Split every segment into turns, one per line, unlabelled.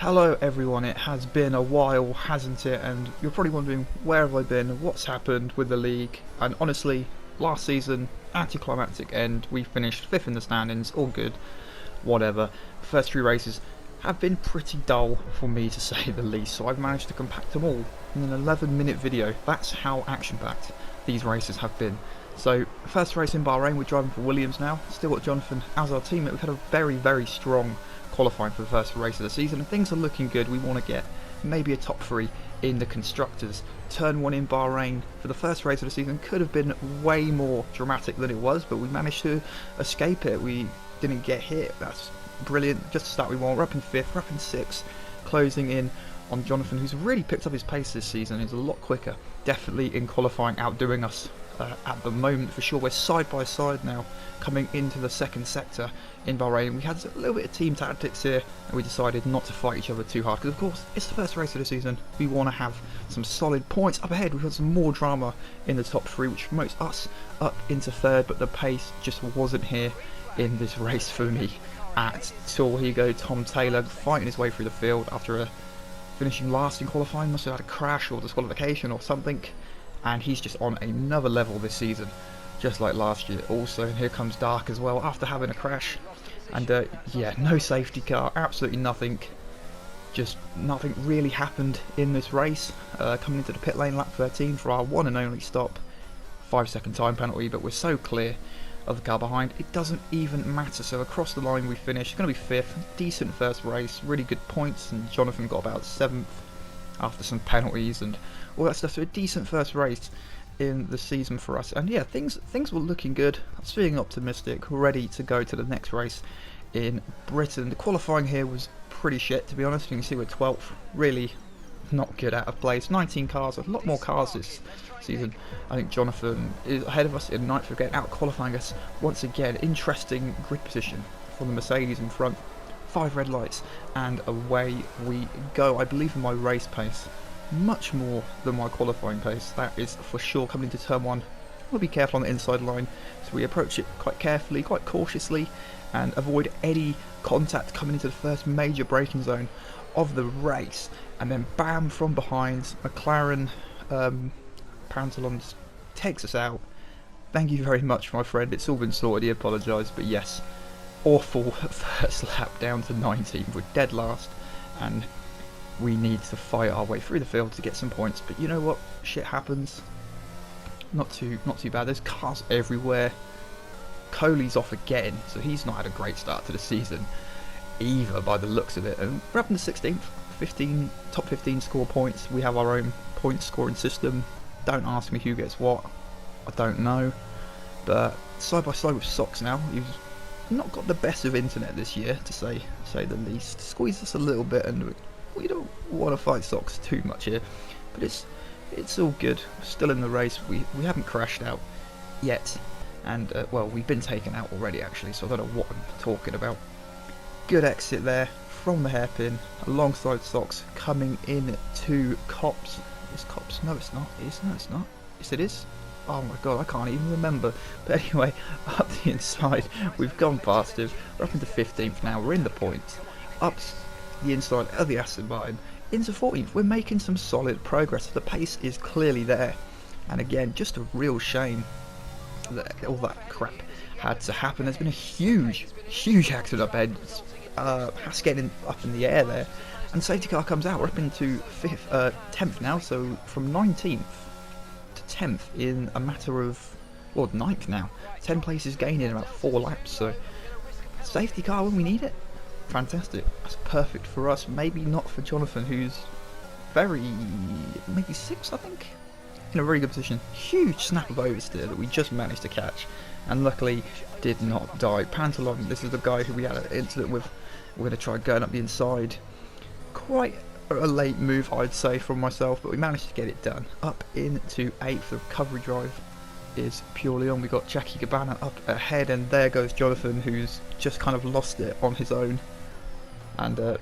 Hello everyone, it has been a while, hasn't it? And you're probably wondering, where have I been? What's happened with the league? And honestly, last season, anticlimactic end, we finished 5th in the standings, all good, whatever. First 3 races have been pretty dull for me to say the least, so I've managed to compact them all in an 11-minute video. That's how action-packed these races have been. So, first race in Bahrain, we're driving for Williams now, still got Jonathan as our teammate. We've had a very strong qualifying for the first race of the season, and things are looking good. We want to get maybe a top 3 in the constructors. Turn 1 in Bahrain for the first race of the season could have been way more dramatic than it was, but we managed to escape it. We didn't get hit. That's brilliant. Just the start we want. We're up in 5th, we're up in 6th, closing in on Jonathan, who's really picked up his pace this season. He's a lot quicker, definitely in qualifying, outdoing us at the moment for sure. We're side by side now, coming into the second sector in Bahrain. We had a little bit of team tactics here, and we decided not to fight each other too hard, because of course it's the first race of the season. We want to have some solid points. Up ahead we've got some more drama in the top 3, which promotes us up into 3rd, but the pace just wasn't here in this race for me at all. Here you go, Tom Taylor fighting his way through the field after finishing last in qualifying. Must have had a crash or disqualification or something, and he's just on another level this season, just like last year. Also, here comes Dark as well after having a crash, and yeah, no safety car, absolutely nothing. Just nothing really happened in this race. Coming into the pit lane, lap 13 for our one and only stop. 5-second time penalty, but we're so clear of the car behind, it doesn't even matter. So across the line we finish, going to be 5th, decent first race, really good points, and Jonathan got about 7th after some penalties and all that stuff. So a decent first race in the season for us, and yeah, things were looking good. I was feeling optimistic, ready to go to the next race in Britain. The qualifying here was pretty shit, to be honest. You can see we're 12th, really not good out of place. 19 cars, a lot more cars this season. I think Jonathan is ahead of us in 9th, again out qualifying us once again. Interesting grid position for the Mercedes in front. 5 red lights and away we go. I believe in my race pace much more than my qualifying pace, that is for sure. Coming into turn 1, we'll be careful on the inside line, so we approach it quite carefully, quite cautiously, and avoid any contact coming into the first major braking zone of the race. And then bam, from behind, McLaren Pantalons takes us out. Thank you very much, my friend. It's all been sorted. He apologised, but yes, awful first lap down to 19th. We're dead last, and we need to fight our way through the field to get some points. But you know what? Shit happens. Not too bad. There's cars everywhere. Coley's off again, so he's not had a great start to the season either, by the looks of it. And we're up in the 16th. Top 15 score points. We have our own point scoring system. Don't ask me who gets what. I don't know. But side by side with Socks now. He's not got the best of internet this year, to say the least. Squeezed us a little bit, and we don't want to fight Socks too much here. But it's all good. We're still in the race. We haven't crashed out yet, and well, we've been taken out already actually. So I don't know what I'm talking about. Good exit there from the hairpin alongside Socks, coming in to Cops. Is Cops? No, it's not. No, it's not. Yes, it is. Oh my god, I can't even remember. But anyway, up the inside, we've gone past him. We're up into 15th now. We're in the points. Up the inside of the Aston Martin into 14th. We're making some solid progress. The pace is clearly there. And again, just a real shame that all that crap had to happen. There's been a huge accident up ahead. Has getting up in the air there, and safety car comes out. We're up into 10th now, so from 19th to 10th in a matter of, well, 9th now. 10 places gained in about 4 laps, so safety car when we need it. Fantastic. That's perfect for us. Maybe not for Jonathan, who's maybe 6th, I think, in a very good position. Huge snap of oversteer that we just managed to catch, and luckily did not die. Pantalon, this is the guy who we had an incident with. We're going to try going up the inside. Quite a late move, I'd say, from myself, but we managed to get it done. Up into 8th. The recovery drive is purely on. We got Jackie Gabbana up ahead, and there goes Jonathan, who's just kind of lost it on his own. And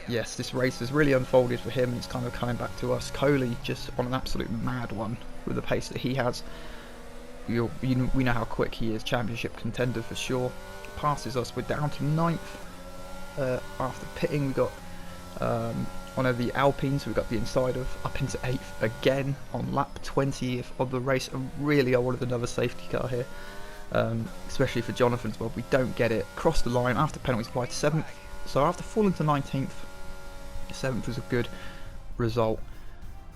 yes, this race has really unfolded for him, and it's kind of coming back to us. Coley just on an absolute mad one with the pace that he has. We know how quick he is. Championship contender for sure. Passes us. We're down to 9th. After pitting, we got One of the Alpines, we got the inside of up into 8th again on lap 20th of the race, and really I wanted another safety car here, especially for Jonathan as well. We don't get it, cross the line after penalties by 7th, so after falling to 19th, 7th was a good result.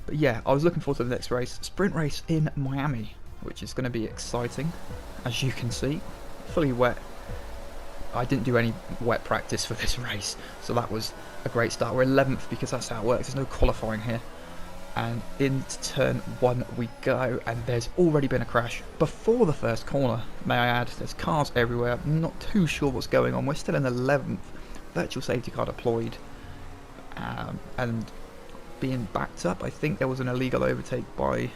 But yeah, I was looking forward to the next race, sprint race in Miami, which is going to be exciting, as you can see, fully wet. I didn't do any wet practice for this race, so that was a great start. We're 11th because that's how it works, there's no qualifying here. And into turn 1 we go, and there's already been a crash before the first corner, may I add. There's cars everywhere, I'm not too sure what's going on. We're still in 11th, virtual safety car deployed, and being backed up. I think there was an illegal overtake by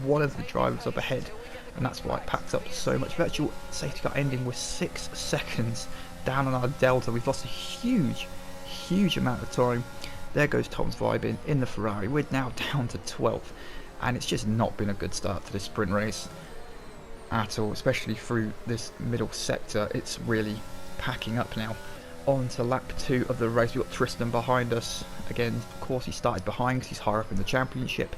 one of the drivers up ahead, and that's why it packed up so much. Virtual safety car ending with 6 seconds down on our delta. We've lost a huge amount of time. There goes Tom's Vibe in the Ferrari. We're now down to 12th, and it's just not been a good start to this sprint race at all, especially through this middle sector. It's really packing up now. On to lap 2 of the race. We've got Tristan behind us. Again, of course, he started behind because he's higher up in the championship.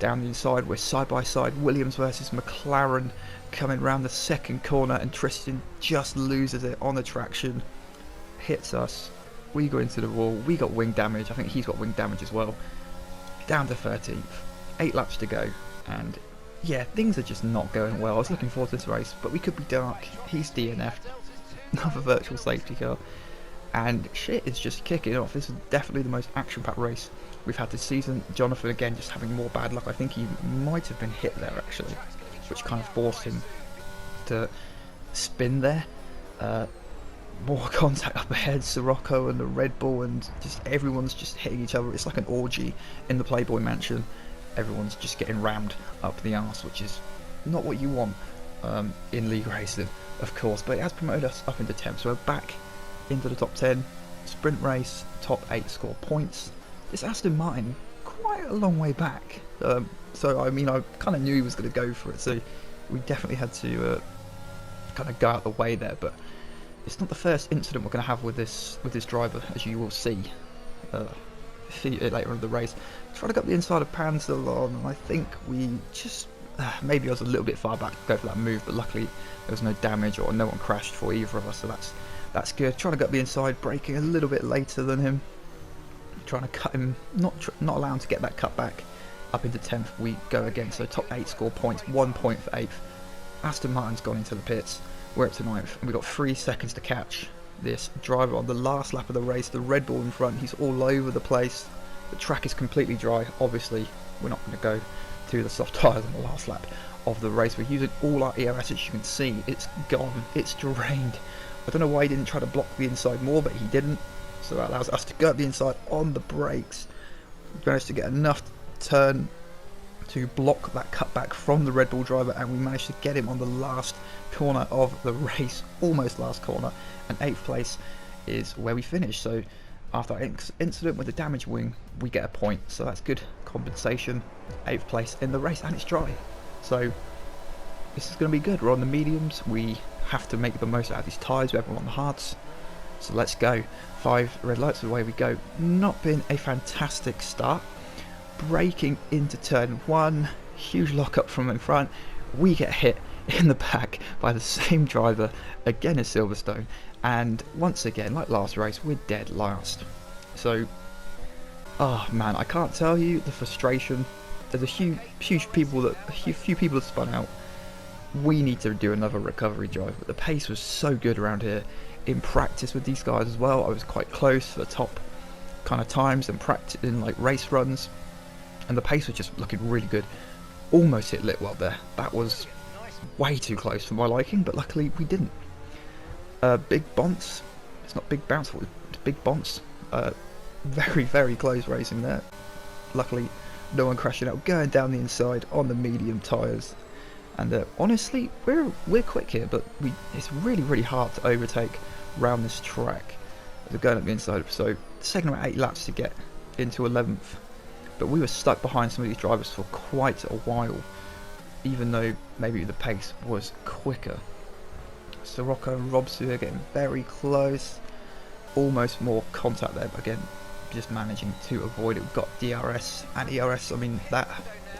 Down the inside, we're side by side. Williams versus McLaren coming round the second corner, and Tristan just loses it on the traction. Hits us. We go into the wall. We got wing damage. I think he's got wing damage as well. Down to 13th. 8 laps to go. And yeah, things are just not going well. I was looking forward to this race, but we could be dark. He's DNF'd. Another virtual safety car. And shit is just kicking off. This is definitely the most action-packed race we've had this season. Jonathan again just having more bad luck. I think he might have been hit there actually, which kind of forced him to spin there. More contact up ahead, Sirocco and the Red Bull, and just everyone's just hitting each other. It's like an orgy in the Playboy Mansion. Everyone's just getting rammed up the arse, which is not what you want in league racing, of course. But it has promoted us up into 10th, so we're back into the top 10. Sprint race, top 8 score points. This Aston Martin, quite a long way back. So I mean, I kind of knew he was going to go for it, so we definitely had to kind of go out the way there. But it's not the first incident we're going to have with this driver, as you will see later on in the race. Trying to get the inside of Panzerlon, and I think we just maybe I was a little bit far back to go for that move, but luckily there was no damage or no one crashed for either of us, so that's good. Trying to get the inside, braking a little bit later than him, trying to cut him, not allowing to get that cut back. Up into 10th we go again, so top 8 score points, 1 point for 8th. Aston Martin's gone into the pits. We're up to 9th, and we've got 3 seconds to catch this driver on the last lap of the race. The Red Bull in front, he's all over the place. The track is completely dry. Obviously, we're not going to go to the soft tyres on the last lap of the race. We're using all our EOS, as you can see. It's gone. It's drained. I don't know why he didn't try to block the inside more, but he didn't. So that allows us to go up the inside on the brakes. We managed to get enough turn to block that cutback from the Red Bull driver, and we managed to get him on the last corner of the race, almost last corner, and 8th place is where we finish. So after our incident with the damaged wing, we get a point, so that's good compensation. 8th place in the race, and it's dry, so this is going to be good. We're on the mediums, we have to make the most out of these tyres, we have them on the hards, so let's go. 5 red lights, away we go. Not been a fantastic start. Braking into turn 1, huge lockup from in front, we get hit in the back by the same driver again as Silverstone, and once again, like last race, we're dead last. So oh man, I can't tell you the frustration. There's a few people that spun out. We need to do another recovery drive, but the pace was so good around here in practice with these guys as well. I was quite close for the top kind of times and practice in like race runs, and the pace was just looking really good. Almost hit Litwell there. That was way too close for my liking, but luckily we didn't. Big bounce. It's not big bounce, it's big bounce. Very close racing there. Luckily no one crashing out. Going down the inside on the medium tyres, and honestly we're quick here, but it's really hard to overtake round this track. We're going up the inside, so taking about 8 laps to get into 11th, but we were stuck behind some of these drivers for quite a while, even though maybe the pace was quicker. Sirocco and Robsu are getting very close, almost more contact there, but again, just managing to avoid it. We've got DRS and ERS. I mean, that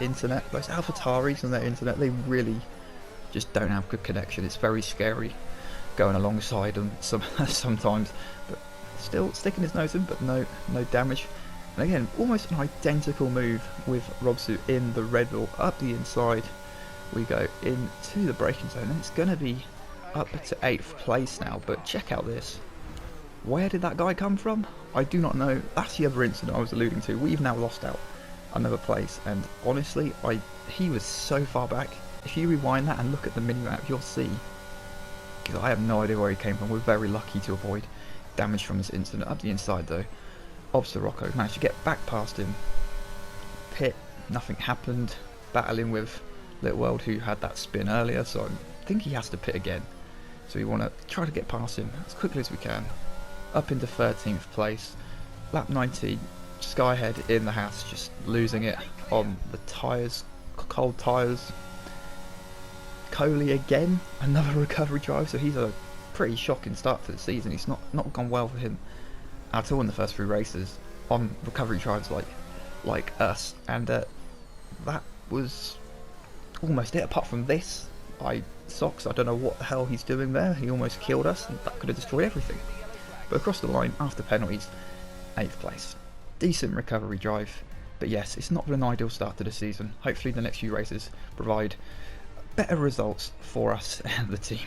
internet, those AlphaTaris and their internet, they really just don't have good connection. It's very scary going alongside them sometimes, but still sticking his nose in, but no damage. And again, almost an identical move with Robsu in the Red Bull. Up the inside we go into the braking zone, and it's going to be up to 8th place now. But check out this. Where did that guy come from? I do not know. That's the other incident I was alluding to. We've now lost out another place, and honestly, he was so far back. If you rewind that and look at the minimap, you'll see, because I have no idea where he came from. We're very lucky to avoid damage from this incident. Up the inside though, Obster Rocco managed to get back past him. Pit, nothing happened. Battling with Little World, who had that spin earlier, so I think he has to pit again. So we want to try to get past him as quickly as we can. Up into 13th place. Lap 19, Skyhead in the house, just losing it on the tyres, cold tyres. Coley again, another recovery drive, so he's a pretty shocking start to the season. It's not gone well for him at all in the first 3 races on recovery drives like us, and that was almost it. Apart from this, Socks, I don't know what the hell he's doing there. He almost killed us, and that could have destroyed everything. But across the line, after penalties, 8th place. Decent recovery drive, but yes, it's not been an ideal start to the season. Hopefully the next few races provide better results for us and the team.